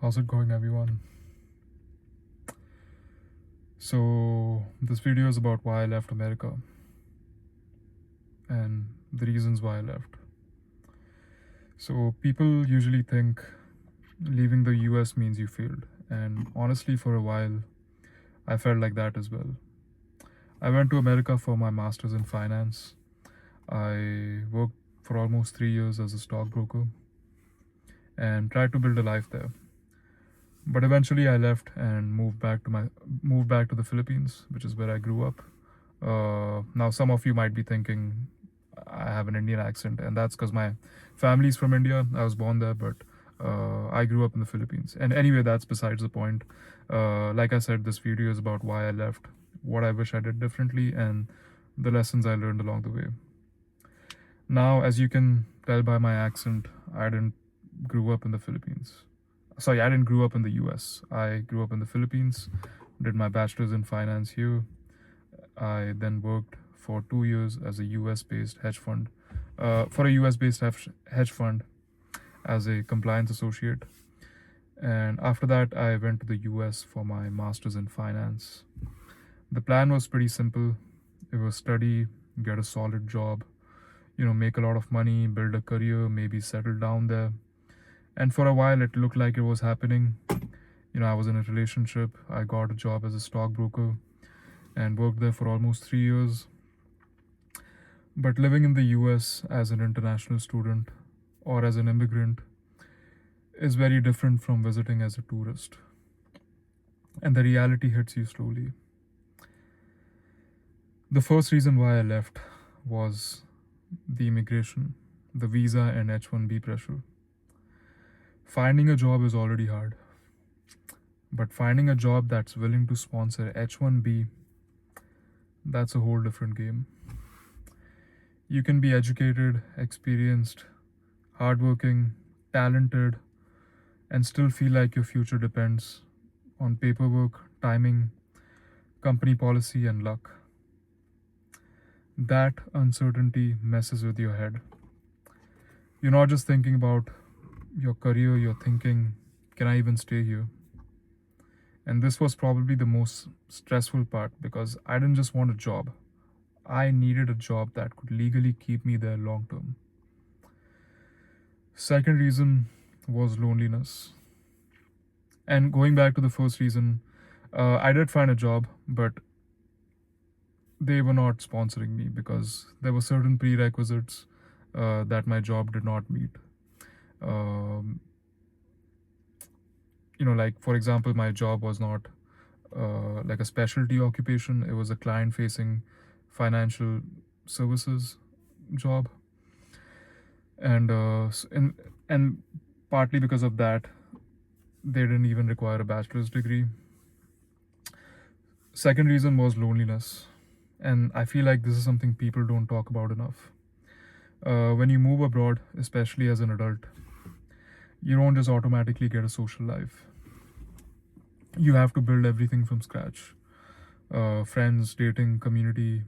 How's it going, everyone? So, this video is about why I left America and the reasons why I left. So, people usually think leaving the US means you failed, and honestly, for a while, I felt like that as well. I went to America for my master's in finance. I worked for almost 3 years as a stockbroker and tried to build a life there. But eventually, I left and moved back to the Philippines, which is where I grew up. Now, some of you might be thinking I have an Indian accent, and that's because my family's from India. I was born there, but I grew up in the Philippines. And anyway, that's besides the point. Like I said, this video is about why I left, what I wish I did differently, and the lessons I learned along the way. Now, as you can tell by my accent, I didn't grow up in the Philippines. Sorry, I didn't grow up in the US. I grew up in the Philippines, did my bachelor's in finance here. I then worked for 2 years as a US-based hedge fund, for a US-based hedge fund as a compliance associate. And after that, I went to the US for my master's in finance. The plan was pretty simple. It was study, get a solid job, make a lot of money, build a career, maybe settle down there. And for a while, it looked like it was happening. I was in a relationship. I got a job as a stockbroker and worked there for almost 3 years. But living in the US as an international student or as an immigrant is very different from visiting as a tourist. And the reality hits you slowly. The first reason why I left was the immigration, the visa, and H-1B pressure. Finding a job is already hard. But finding a job that's willing to sponsor H-1B, that's a whole different game. You can be educated, experienced, hardworking, talented, and still feel like your future depends on paperwork, timing, company policy, and luck. That uncertainty messes with your head. You're not just thinking about your career, you're thinking, can I even stay here? And this was probably the most stressful part because I didn't just want a job. I needed a job that could legally keep me there long term. Second reason was loneliness. And going back to the first reason, I did find a job, but they were not sponsoring me because there were certain prerequisites that my job did not meet. Um, like for example, my job was not like a specialty occupation. It was a client-facing financial services job, and and partly because of that, they didn't even require a bachelor's degree. Second reason was loneliness, and I feel like this is something people don't talk about enough. When you move abroad, especially as an adult, you don't just automatically get a social life. You have to build everything from scratch. Friends, dating, community,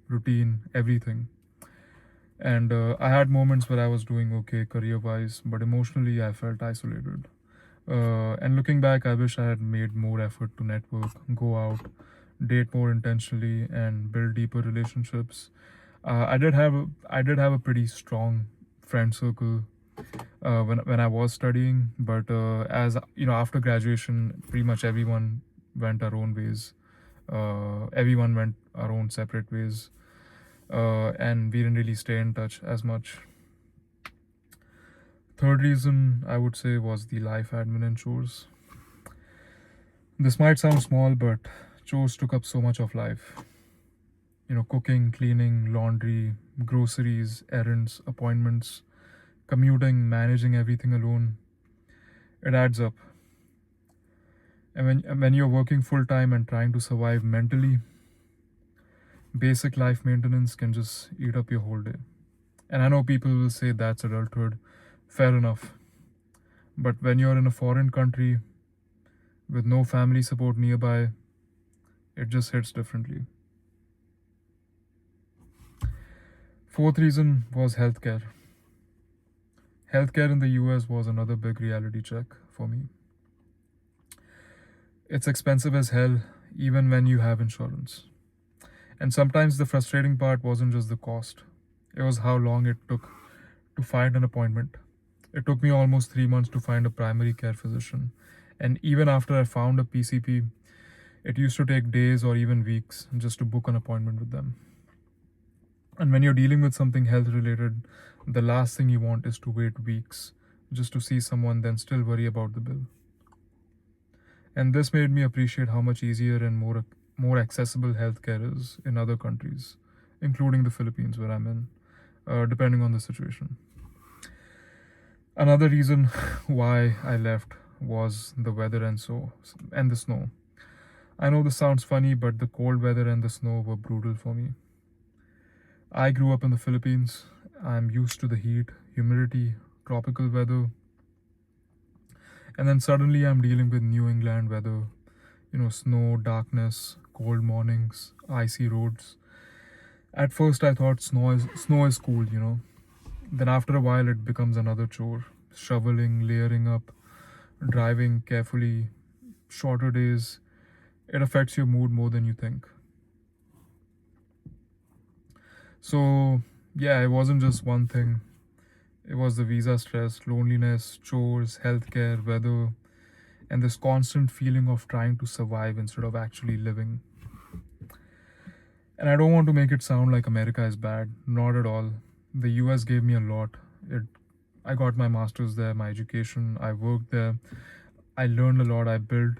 routine, everything. And I had moments where I was doing okay career wise, but emotionally I felt isolated. And looking back, I wish I had made more effort to network, go out, date more intentionally, and build deeper relationships. I did have a pretty strong friend circle when I was studying, but as after graduation, pretty much everyone went our own ways. Everyone went our own separate ways, and we didn't really stay in touch as much. Third reason I would say was the life admin and chores. This might sound small, but chores took up so much of life. Cooking, cleaning, laundry, groceries, errands, appointments, commuting, managing everything alone. It adds up. And when you're working full time and trying to survive mentally, basic life maintenance can just eat up your whole day. And I know people will say that's adulthood. Fair enough. But when you're in a foreign country with no family support nearby, it just hits differently. Fourth reason was healthcare. Healthcare in the US was another big reality check for me. It's expensive as hell, even when you have insurance. And sometimes the frustrating part wasn't just the cost, it was how long it took to find an appointment. It took me almost 3 months to find a primary care physician. And even after I found a PCP, it used to take days or even weeks just to book an appointment with them. And when you're dealing with something health related, the last thing you want is to wait weeks just to see someone, then still worry about the bill. And this made me appreciate how much easier and more accessible healthcare is in other countries, including the Philippines where I'm in, depending on the situation. Another reason why I left was the weather and the snow. I know this sounds funny, but the cold weather and the snow were brutal for me. I grew up in the Philippines. I'm used to the heat, humidity, tropical weather. And then suddenly I'm dealing with New England weather, snow, darkness, cold mornings, icy roads. At first I thought snow is cool. Then after a while it becomes another chore. Shoveling, layering up, driving carefully, shorter days. It affects your mood more than you think. So, yeah, it wasn't just one thing. It was the visa stress, loneliness, chores, healthcare, weather, and this constant feeling of trying to survive instead of actually living. And I don't want to make it sound like America is bad, not at all. The US gave me a lot. It I got my masters there, my education, I worked there. I learned a lot. I built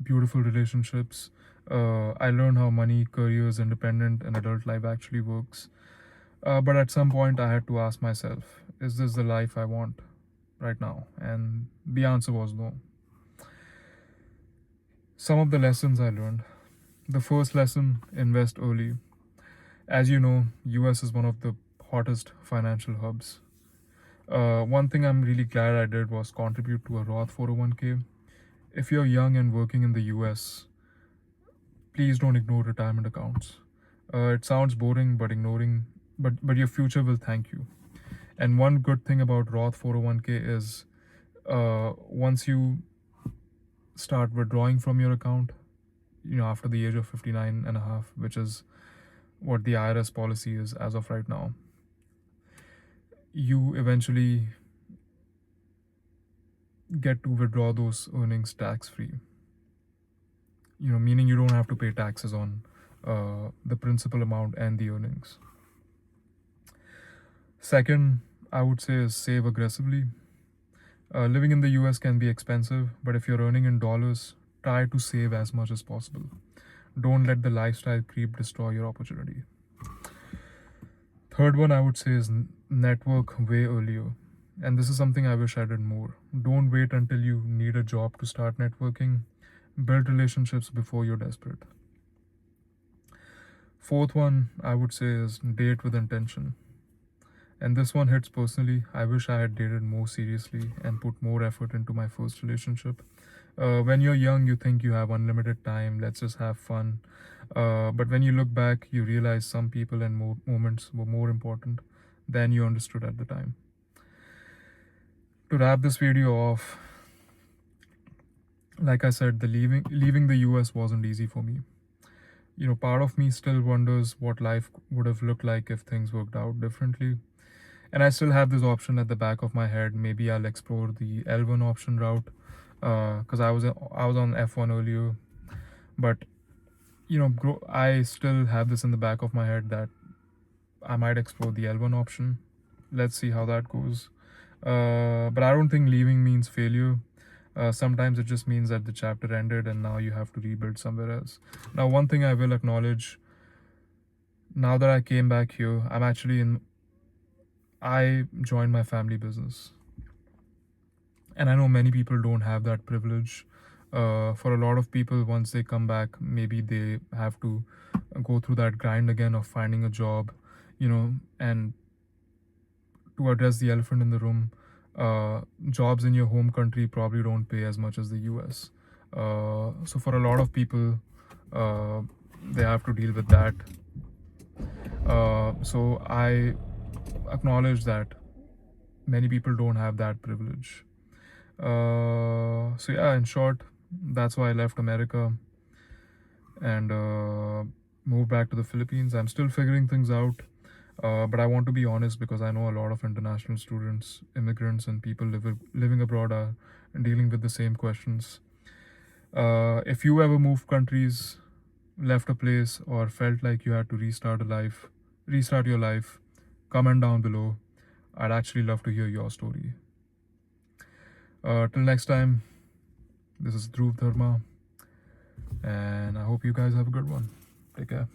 beautiful relationships. I learned how money, careers, independent, and adult life actually works. But at some point, I had to ask myself, is this the life I want right now? And the answer was no. Some of the lessons I learned. The first lesson, invest early. As you know, US is one of the hottest financial hubs. One thing I'm really glad I did was contribute to a Roth 401k. If you're young and working in the US, please don't ignore retirement accounts. It sounds boring, but your future will thank you. And one good thing about Roth 401k is once you start withdrawing from your account, after the age of 59 and a half, which is what the IRS policy is as of right now, you eventually get to withdraw those earnings tax free. Meaning you don't have to pay taxes on the principal amount and the earnings. Second, I would say is save aggressively. Living in the US can be expensive, but if you're earning in dollars, try to save as much as possible. Don't let the lifestyle creep destroy your opportunity. Third one I would say is network way earlier. And this is something I wish I did more. Don't wait until you need a job to start networking. Build relationships before you're desperate. Fourth one I would say is date with intention. And this one hits personally. I wish I had dated more seriously and put more effort into my first relationship. When you're young, you think you have unlimited time, let's just have fun. But when you look back, you realize some people and moments were more important than you understood at the time. To wrap this video off, like I said, the leaving the US wasn't easy for me. Part of me still wonders what life would have looked like if things worked out differently. And I still have this option at the back of my head. Maybe I'll explore the L1 option route, because I was on F1 earlier. But I still have this in the back of my head that I might explore the L1 option. Let's see how that goes. But I don't think leaving means failure. Sometimes it just means that the chapter ended and now you have to rebuild somewhere else. Now, one thing I will acknowledge, now that I came back here, I joined my family business. And I know many people don't have that privilege. For a lot of people, once they come back, maybe they have to go through that grind again of finding a job, and to address the elephant in the room, jobs in your home country probably don't pay as much as the US. So for a lot of people, they have to deal with that. So I acknowledge that many people don't have that privilege. So yeah, in short, That's why I left America and moved back to the Philippines. I'm still figuring things out, but I want to be honest because I know a lot of international students, immigrants, and people living abroad are dealing with the same questions. If you ever moved countries, left a place, or felt like you had to restart your life, comment down below. I'd actually love to hear your story. Till next time, this is Dhruv Dharma, and I hope you guys have a good one. Take care.